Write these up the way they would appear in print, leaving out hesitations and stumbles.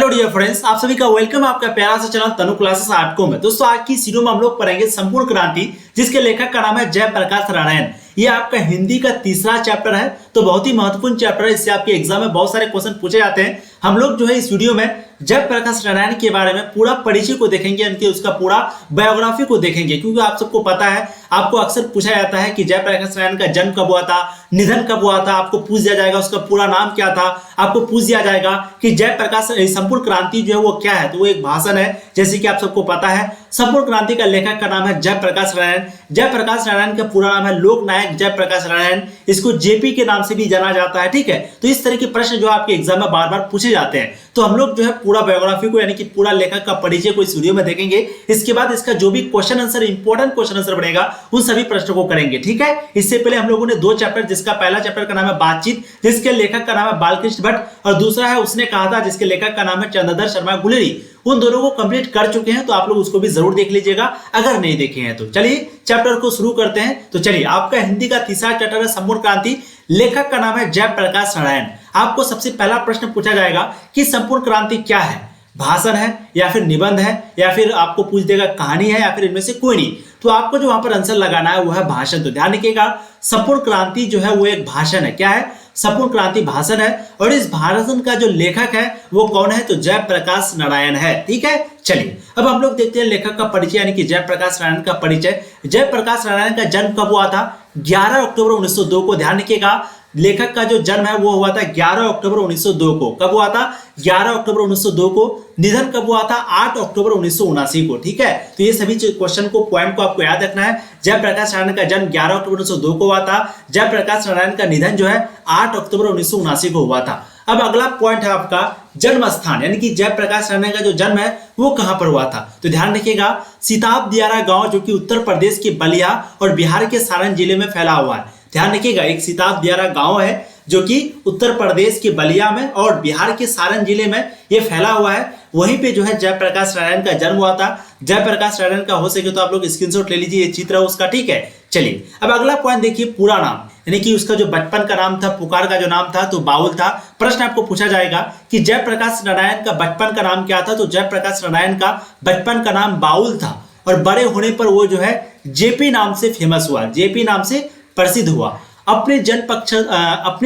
Hello dear friends, आप सभी का वेलकम है आपका प्यारा सा चैनल तनु क्लासेस आर्ट को में। दोस्तों आज की इस वीडियो में हम लोग पढ़ेंगे संपूर्ण क्रांति, जिसके लेखक का नाम है जयप्रकाश नारायण। ये आपका हिंदी का तीसरा चैप्टर है, तो बहुत ही महत्वपूर्ण चैप्टर है। इससे आपके एग्जाम में बहुत सारे क्वेश्चन पूछे जाते हैं। हम लोग जो है इस वीडियो में जयप्रकाश नारायण के बारे में पूरा परिचय को देखेंगे, यानी उसका पूरा बायोग्राफी को देखेंगे, क्योंकि आप सबको पता है, आपको अक्सर पूछा जाता है कि जयप्रकाश नारायण का जन्म कब हुआ था, निधन कब हुआ था। आपको पूछ दिया जाएगा उसका पूरा नाम क्या था, आपको पूछ दिया जाएगा कि जयप्रकाश संपूर्ण क्रांति जो है वो क्या है। तो वो एक भाषण है, जैसे कि आप सबको पता है। संपूर्ण क्रांति का लेखक का नाम है जयप्रकाश नारायण। जयप्रकाश नारायण का पूरा नाम है लोक नायक जयप्रकाश नारायण। इसको जेपी के नाम से भी जाना जाता है, ठीक है। तो इस तरह के प्रश्न जो आपके एग्जाम में बार बार पूछे जाते हैं, तो हम लोग जो है पूरा बायोग्राफी को, यानी कि पूरा लेखक का परिचय को इस वीडियो में देखेंगे। इसके बाद इसका जो भी question answer, important question answer बनेगा, उन सभी प्रश्नों को करेंगे, ठीक है। इससे पहले हम लोगों ने दो चैप्टर, जिसका पहला चैप्टर का नाम है बातचीत, जिसके लेखक का नाम है बालकृष्ण भट्ट, और दूसरा है उसने कहा था, जिसके लेखक का नाम है चंद्रधर शर्मा गुलेरी। उन दोनों को कंप्लीट कर चुके हैं, तो आप लोग उसको भी जरूर देख लीजिएगा अगर नहीं देखे हैं तो। चलिए चैप्टर को शुरू करते हैं। तो चलिए, आपका हिंदी का तीसरा चैप्टर है संपूर्ण क्रांति, लेखक का नाम है जयप्रकाश नारायण। आपको सबसे पहला प्रश्न पूछा जाएगा कि संपूर्ण क्रांति क्या है, भाषण है या फिर निबंध है, या फिर आपको पूछ देगा कहानी है, या फिर इनमें से कोई नहीं। तो आपको जो वहां पर आंसर लगाना है वो है भाषण। तो ध्यान रखिएगा, संपूर्ण क्रांति जो है वो एक भाषण है। क्या है? संपूर्ण क्रांति भाषण है। और इस भाषण का जो लेखक है वो कौन है? तो जयप्रकाश नारायण है, ठीक है। चलिए अब हम लोग देखते हैं लेखक का परिचय, यानी कि जयप्रकाश नारायण का परिचय। जयप्रकाश नारायण का जन्म कब हुआ था? 11 अक्टूबर 1902 को। ध्यान रखिएगा, लेखक का जो जन्म है वो हुआ था 11 अक्टूबर 1902 को। कब हुआ था? 11 अक्टूबर 1902 को। निधन कब हुआ था? 8 अक्टूबर 1979 को, ठीक है। तो ये सभी क्वेश्चन को, पॉइंट को आपको याद रखना है। जयप्रकाश नारायण का जन्म 11 अक्टूबर 1902 को हुआ था। जयप्रकाश नारायण का निधन जो है 8 अक्टूबर 1979 को हुआ था। अब अगला पॉइंट है आपका जन्म स्थान, यानी कि जयप्रकाश नारायण का जो जन्म है वो कहां पर हुआ था। तो ध्यान रखिएगा, सीताब दियारा गांव, जो कि उत्तर प्रदेश के बलिया और बिहार के सारण जिले में फैला हुआ है। ध्यान रखिएगा, एक सीताब दियारा गांव है जो कि उत्तर प्रदेश के बलिया में और बिहार के सारण जिले में ये फैला हुआ है। वहीं पे जो है जयप्रकाश नारायण का जन्म हुआ था। जयप्रकाश नारायण का हो सके तो आप लोग स्क्रीनशॉट ले लीजिए, ये चित्र है उसका, ठीक है। चलिए अब अगला पॉइंट देखिए, पूरा नाम, यानी कि उसका जो बचपन का नाम था, पुकार का जो नाम था, तो बाउल था। प्रश्न आपको पूछा जाएगा कि जयप्रकाश नारायण का बचपन का नाम क्या था। तो जयप्रकाश नारायण का बचपन का नाम बाउल था, और बड़े होने पर वो जो है जेपी नाम से फेमस हुआ, जेपी नाम से प्रसिद्ध हुआ। अपने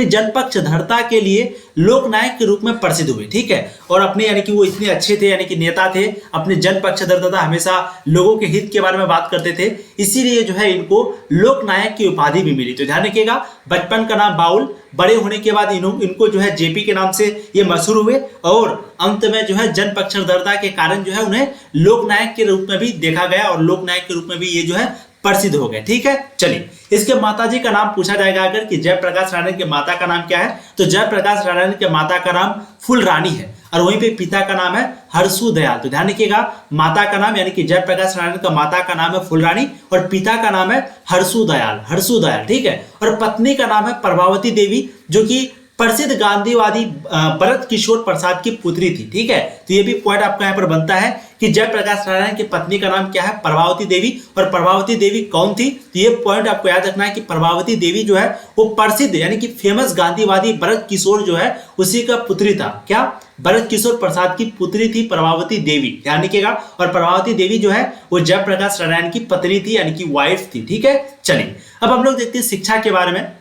जनपक्षधरता के लिए लोकनायक के रूप में प्रसिद्ध हुए, ठीक है। और अपने, यानी कि वो इतने अच्छे थे, यानी कि नेता थे, अपने जनपक्षधरता था, हमेशा लोगों के हित के बारे में बात करते थे, इसीलिए जो है इनको लोकनायक की उपाधि भी मिली। तो ध्यान रखिएगा, बचपन का नाम बाउल, बड़े होने के बाद इनको जो है जेपी के नाम से ये मशहूर हुए, और अंत में जो है जनपक्षधरता के कारण जो है उन्हें लोकनायक के रूप में भी देखा गया, और लोकनायक के रूप में भी ये जो है प्रसिद्ध हो गए, ठीक है। चलिए, इसके माताजी का नाम पूछा जाएगा अगर, कि जयप्रकाश नारायण के माता का नाम क्या है। तो जयप्रकाश नारायण के माता का नाम फूलरानी है, और वहीं पे पिता का नाम है हरसु दयाल। तो ध्यान रखिएगा, माता का नाम, यानी कि जयप्रकाश नारायण का माता का नाम है फूलरानी, और पिता का नाम है हरसु दयाल, ठीक है। और पत्नी का नाम है प्रभावती देवी, जो कि प्रसिद्ध गांधीवादी भरत किशोर प्रसाद की पुत्री थी, ठीक है। तो ये भी पॉइंट आपका यहाँ पर बनता है कि जयप्रकाश नारायण की पत्नी का नाम क्या है? प्रभावती देवी। और प्रभावती देवी कौन थी? तो ये पॉइंट आपको याद रखना है कि प्रभावती देवी जो है वो प्रसिद्ध, यानी कि फेमस गांधीवादी भरत किशोर जो है उसी का पुत्री था। क्या? भरत किशोर प्रसाद की पुत्री थी प्रभावती देवी, ध्यान रखिएगा। और प्रभावती देवी जो है वो जयप्रकाश नारायण की पत्नी थी, यानी कि वाइफ थी, ठीक है। चलिए अब हम लोग देखते हैं शिक्षा के बारे में,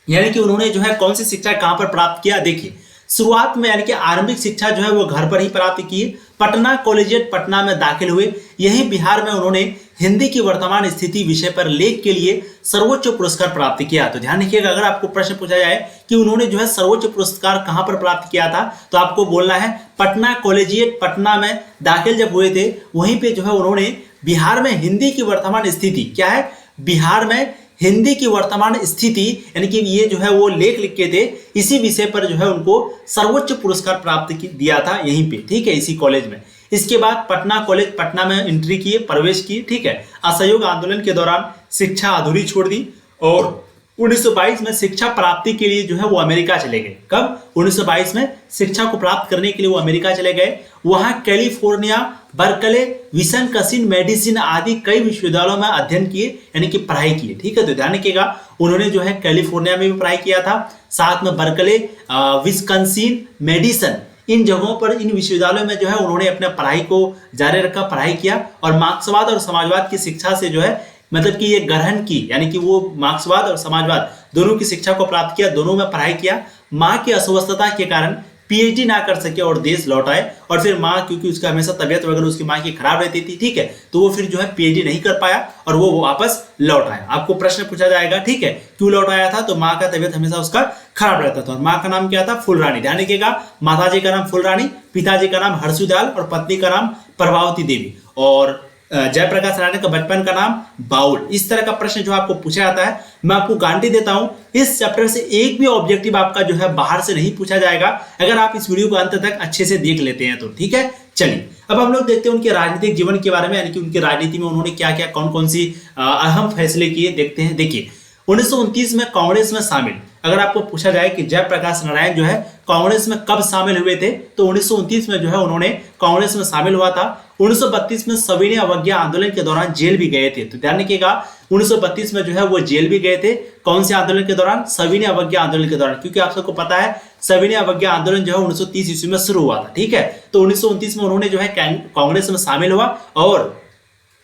यानी कि उन्होंने जो है कौन सी शिक्षा कहां पर प्राप्त किया। देखिए, शुरुआत में, यानी कि आरंभिक शिक्षा जो है वो घर पर ही प्राप्त की। पटना कॉलेजिएट पटना में दाखिल हुए। यहीं बिहार में उन्होंने हिंदी की वर्तमान स्थिति विषय पर लेख के लिए सर्वोच्च पुरस्कार प्राप्त किया। तो ध्यान रखिएगा, अगर आपको प्रश्न पूछा जाए कि उन्होंने जो है सर्वोच्च पुरस्कार कहां पर प्राप्त किया था, तो आपको बोलना है पटना कॉलेजिएट पटना में दाखिल जब हुए थे, वहीं पे जो है उन्होंने बिहार में हिंदी की वर्तमान स्थिति, क्या है? बिहार में हिंदी की वर्तमान स्थिति, यानी कि ये जो है वो लेख लिख के थे, इसी विषय पर जो है उनको सर्वोच्च पुरस्कार प्राप्त दिया था यहीं पे, ठीक है, इसी कॉलेज में। इसके बाद पटना कॉलेज पटना में एंट्री किए, प्रवेश किए, ठीक है। असहयोग आंदोलन के दौरान शिक्षा अधूरी छोड़ दी, और 1922 में शिक्षा प्राप्ति के लिए जो है वो अमेरिका चले गए। कब? 1922 में शिक्षा को प्राप्त करने के लिए वो अमेरिका चले गए। वहां कैलिफोर्निया, बर्कले, विस्कॉन्सिन, मेडिसिन आदि कई विश्वविद्यालयों में अध्ययन किए, यानी कि पढ़ाई किए, ठीक है। तो ध्यान रखिएगा, उन्होंने जो है कैलिफोर्निया में भी पढ़ाई किया था, साथ में बर्कले, विस्कॉन्सिन, मेडिसिन, इन जगहों पर, इन विश्वविद्यालयों में जो है उन्होंने अपने पढ़ाई को जारी रखा, पढ़ाई किया और मार्क्सवाद और समाजवाद की शिक्षा से जो है मतलब कि ये ग्रहण की, यानी कि वो मार्क्सवाद और समाजवाद दोनों की शिक्षा को प्राप्त किया, दोनों में पढ़ाई किया। माँ की अस्वस्थता के कारण पीएचडी ना कर सके और देश लौट आए। और फिर माँ, क्योंकि उसका हमेशा तबियत वगैरह उसकी माँ की खराब रहती थी, ठीक है, तो वो फिर जो है पीएचडी नहीं कर पाया और वो वापस लौट आया। आपको प्रश्न पूछा जाएगा, ठीक है, क्यों लौट आया था? तो माँ का तबियत हमेशा उसका खराब रहता था। और माँ का नाम क्या था? फूलरानी। ध्यान रखिएगा, माताजी का नाम फूलरानी, पिताजी का नाम हर्षुदयाल और पत्नी का नाम प्रभावती देवी। और जयप्रकाश नारायण का बचपन का नाम बाउल। इस तरह का प्रश्न जो आपको पूछा जाता है, मैं आपको गारंटी देता हूं इस चैप्टर से एक भी ऑब्जेक्टिव आपका जो है बाहर से नहीं पूछा जाएगा, अगर आप इस वीडियो को अंत तक अच्छे से देख लेते हैं तो, ठीक है। चलिए अब हम लोग देखते हैं उनके राजनीतिक जीवन के बारे में, यानी कि उनकी राजनीति में उन्होंने क्या क्या, कौन कौन सी अहम फैसले किए, देखते हैं। देखिए 1929 में कांग्रेस में शामिल। अगर आपको पूछा जाए कि जयप्रकाश नारायण जो है कांग्रेस में कब शामिल हुए थे, तो 1929 में जो है उन्होंने कांग्रेस में शामिल हुआ था। 1932 में सविनय अवज्ञा आंदोलन के दौरान जेल भी गए थे। तो ध्यान रखिएगा 1932 में जो है वो जेल भी गए थे। कौन से आंदोलन के दौरान? सविनय अवज्ञा आंदोलन के दौरान, क्योंकि आप सबको पता है सविनय अवज्ञा आंदोलन जो है 1930 ईस्वी में शुरू हुआ था, ठीक है। तो 1929 में उन्होंने जो है कांग्रेस में शामिल हुआ। और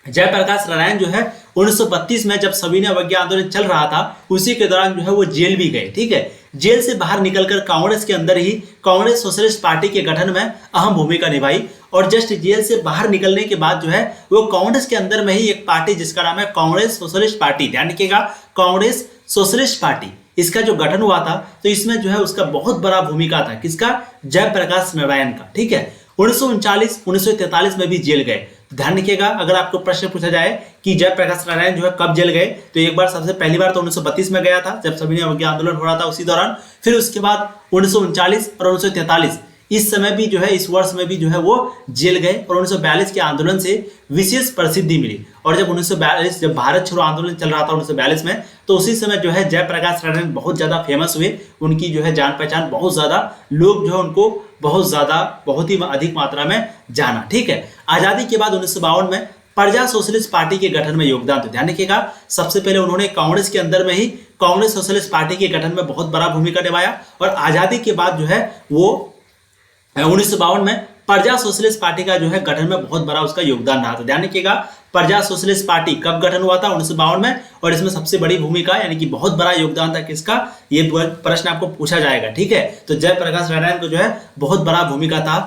जयप्रकाश नारायण जो है 1932 में जब सविनय अवज्ञा आंदोलन चल रहा था उसी के दौरान जो है वो जेल भी गए, ठीक है। जेल से बाहर निकलकर कांग्रेस के अंदर ही कांग्रेस सोशलिस्ट पार्टी के गठन में अहम भूमिका निभाई। और जस्ट जेल से बाहर निकलने के बाद जो है वो कांग्रेस के अंदर में ही एक पार्टी जिसका नाम है कांग्रेस सोशलिस्ट पार्टी, ध्यान रखिएगा, कांग्रेस सोशलिस्ट पार्टी, इसका जो गठन हुआ था तो इसमें जो है उसका बहुत बड़ा भूमिका था। किसका? जयप्रकाश नारायण का, ठीक है। 1939 1943 में भी जेल गए। ध्यान रखिएगा, अगर आपको प्रश्न पूछा जाए कि जयप्रकाश नारायण जो है कब जेल गए, तो एक बार सबसे पहली बार तो 1932 में गया था जब सविनय अवज्ञा आंदोलन हो रहा था उसी दौरान। फिर उसके बाद 1939 और 1943 इस समय भी जो है, इस वर्ष में भी जो है वो जेल गए। और 1942 के आंदोलन से विशेष प्रसिद्धि मिली। और जब 1942 जब भारत छोड़ो आंदोलन चल रहा था 1942 में, तो उसी समय जो है जयप्रकाश नारायण बहुत ज्यादा फेमस हुए। उनकी जो है जान पहचान बहुत ज्यादा, लोग जो है उनको बहुत ही अधिक मात्रा में जाना, ठीक है। आजादी के बाद 1952 में प्रजा सोशलिस्ट पार्टी के गठन में योगदान। तो ध्यान रखिएगा, सबसे पहले उन्होंने कांग्रेस के अंदर में ही कांग्रेस सोशलिस्ट पार्टी के गठन में बहुत बड़ा भूमिका निभाया। और आजादी के बाद जो है वो 1952 में प्रजा सोशलिस्ट पार्टी का जो है गठन में बहुत बड़ा उसका योगदान रहा। तो ध्यान रखिएगा, प्रजा सोशलिस्ट पार्टी कब गठन हुआ था? 1952 में। और इसमें सबसे बड़ी भूमिका यानी कि बहुत बड़ा योगदान था किसका? ये प्रश्न आपको पूछा जाएगा, ठीक है। तो जयप्रकाश नारायण को जो है बहुत बड़ा भूमिका था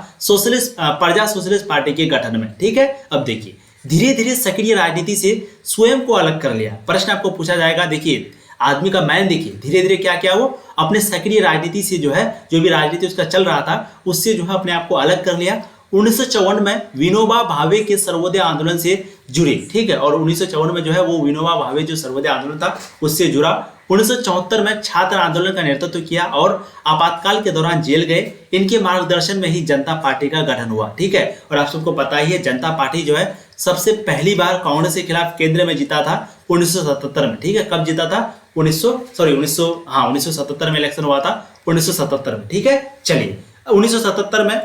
प्रजा सोशलिस्ट पार्टी के गठन में, ठीक है। अब देखिए, धीरे धीरे सक्रिय राजनीति से स्वयं को अलग कर लिया। प्रश्न आपको पूछा जाएगा, देखिए आदमी का मैन, देखिए धीरे धीरे क्या किया, वो अपने सक्रिय राजनीति से जो है, जो भी राजनीति उसका चल रहा था उससे जो है अपने आप को अलग कर लिया। 1954 में विनोबा भावे के सर्वोदय आंदोलन से जुड़े, ठीक है। और 1954 में जो है वो विनोबा भावे जो सर्वोदय आंदोलन था उससे जुड़ा। 1974 में छात्र आंदोलन का नेतृत्व किया और आपातकाल के दौरान जेल गए। इनके मार्गदर्शन में ही जनता पार्टी का गठन हुआ, ठीक है। और आप सबको पता ही है जनता पार्टी जो है सबसे पहली बार कांग्रेस के खिलाफ केंद्र में जीता था 1977 में, ठीक है। कब जीता था? 1977 में इलेक्शन हुआ था, 1977 में, ठीक है। चलिए 1977 में,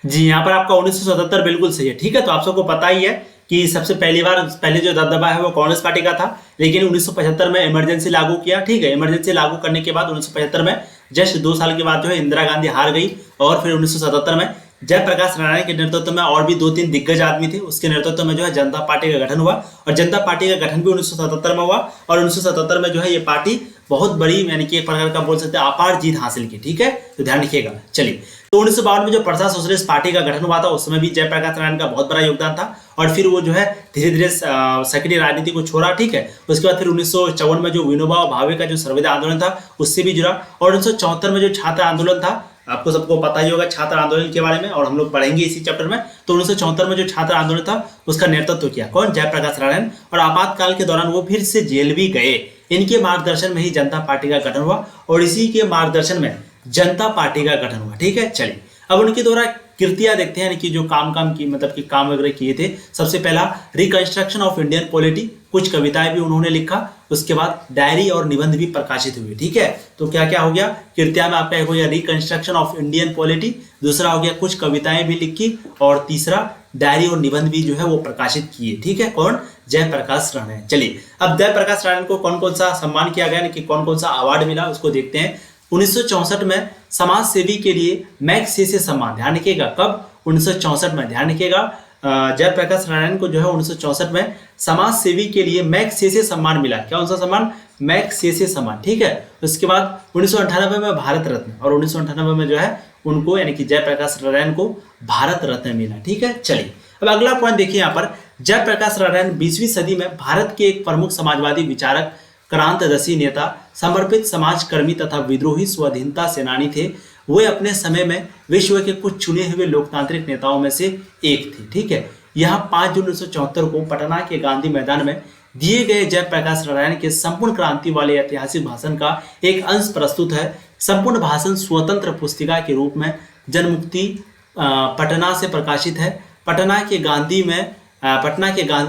जी यहाँ पर आपका 1977 बिल्कुल सही है, ठीक है। तो आप सबको पता ही है कि सबसे पहले जो दबदबा है वो कांग्रेस पार्टी का था, लेकिन 1975 में इमरजेंसी लागू किया, ठीक है। इमरजेंसी लागू करने के बाद 1975 में जस्ट 2 साल के बाद जो है इंदिरा गांधी हार गई। और फिर 1977 में जयप्रकाश नारायण के नेतृत्व में और भी 2-3 दिग्गज आदमी थे, उसके नेतृत्व में जो है जनता पार्टी का गठन हुआ। और जनता पार्टी का गठन भी 1977 में हुआ। और 1977 में जो है ये पार्टी बहुत बड़ी, यानी कि एक प्रकार का बोल सकते हैं अपार जीत हासिल की, ठीक है। तो ध्यान रखिएगा। चलिए, तो 1952 में जो प्रजा सोशलिस्ट पार्टी का गठन हुआ था उस समय भी जयप्रकाश नारायण का बहुत बड़ा योगदान था। और फिर वो जो है धीरे धीरे सक्रिय राजनीति को छोड़ा, ठीक है। उसके बाद फिर 1954 में जो विनोबा भावे का जो सर्वोदय आंदोलन था उससे भी जुड़ा। और 1974 में जो छात्र आंदोलन था, आपको सबको पता ही होगा छात्र आंदोलन के बारे में, और हम लोग पढ़ेंगे इसी चैप्टर में। तो 1974 में जो छात्र आंदोलन था उसका नेतृत्व किया कौन? जयप्रकाश नारायण। और आपातकाल के दौरान वो फिर से जेल भी गए। इनके मार्गदर्शन में ही जनता पार्टी का गठन हुआ और इसी के मार्गदर्शन में जनता पार्टी का गठन हुआ, ठीक है। चलिए, अब उनके द्वारा कृतियां देखते हैं कि जो काम की मतलब कि काम वगैरह किए थे। सबसे पहला रिकंस्ट्रक्शन ऑफ इंडियन पॉलिटी, कुछ कविताएं भी उन्होंने लिखा। उसके बाद डायरी और निबंध भी प्रकाशित हुए, ठीक है। तो क्या क्या हो गया? कृतियां में आपका एक हो गया रिकंस्ट्रक्शन ऑफ इंडियन पॉलिटी, दूसरा हो गया कुछ कविताएं भी लिखी, और तीसरा डायरी और निबंध भी जो है वो प्रकाशित किए, ठीक है। कौन? जयप्रकाश नारायण। चलिए, अब जयप्रकाश नारायण को कौन कौन सा सम्मान किया गया, कि कौन कौन सा अवार्ड मिला उसको देखते हैं। 1964 में समाज सेवी के लिए मैग्सेसे सम्मान, ध्यान रखिएगा कब, 1964 में, ध्यान रखिएगा जयप्रकाश नारायण को जो है 1964 में समाज सेवी के लिए मैग्सेसे सम्मान मिला। क्या उनका सम्मान, मैग्सेसे सम्मान, ठीक है। उसके बाद 1998 में भारत रत्न, और 1998 में जो है उनको यानी कि जयप्रकाश नारायण को भारत रत्न मिला, ठीक है। चलिए अब अगला पॉइंट देखिए यहाँ पर, जयप्रकाश नारायण 20वीं सदी में भारत के एक प्रमुख समाजवादी विचारक, क्रांतिदर्शी नेता, समर्पित समाजकर्मी तथा विद्रोही स्वाधीनता सेनानी थे। वे अपने समय में विश्व के कुछ चुने हुए लोकतांत्रिक नेताओं में से एक थे, ठीक है। यहाँ 5 जून 1974 को पटना के गांधी मैदान में दिए गए जयप्रकाश नारायण के संपूर्ण क्रांति वाले ऐतिहासिक भाषण का एक अंश प्रस्तुत है। संपूर्ण भाषण स्वतंत्र पुस्तिका के रूप में जनमुक्ति पटना से प्रकाशित है। पटना के गांधी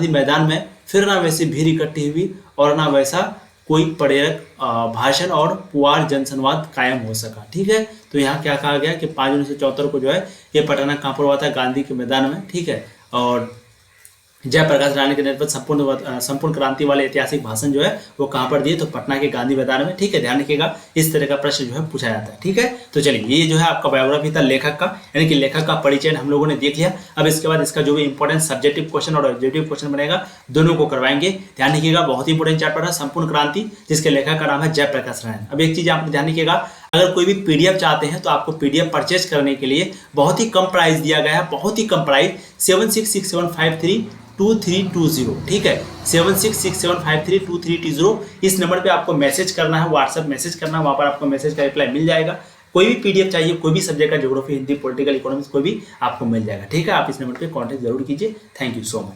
मैदान में फिर ना वैसी भीड़ इकट्ठी हुई और ना वैसा कोई प्रेरक भाषण और पुआर जनसंवाद कायम हो सका, ठीक है। तो यहाँ क्या कहा गया कि 5 जून 1974 को जो है ये पटना कहाँ पर हुआ था, गांधी के मैदान में, ठीक है। और जयप्रकाश नारायण के नेतृत्व संपूर्ण क्रांति वाले ऐतिहासिक भाषण जो है वो कहाँ पर दिए, तो पटना के गांधी मैदान में, ठीक है। ध्यान रखिएगा इस तरह का प्रश्न जो है पूछा जाता है, ठीक है। तो चलिए ये जो है आपका बायोग्राफी था लेखक का, यानी कि लेखक का परिचय हम लोगों ने देख लिया। अब इसके बाद इसका जो भी इंपॉर्टेंट सब्जेक्टिव क्वेश्चन और ऑब्जेक्टिव क्वेश्चन बनेगा दोनों को करवाएंगे। ध्यान रखिएगा बहुत ही इंपॉर्टेंट चैप्टर है संपूर्ण क्रांति, जिसके लेखक का नाम है जयप्रकाश नारायण। अब एक चीज आप ध्यान रखिएगा, अगर कोई भी पीडीएफ चाहते हैं तो आपको पीडीएफ परचेज करने के लिए बहुत ही कम प्राइस दिया गया है, बहुत ही कम प्राइस 7667532320, ठीक है। 7667532320 इस नंबर पे आपको मैसेज करना है, व्हाट्सएप मैसेज करना है, वहां पर आपको मैसेज का रिप्लाई मिल जाएगा। कोई भी पीडीएफ चाहिए, कोई भी सब्जेक्ट का, ज्योग्राफी, हिंदी, पॉलिटिकल, इकोनॉमिक्स, कोई भी आपको मिल जाएगा, ठीक है। आप इस नंबर पे कांटेक्ट जरूर कीजिए। Thank you so much.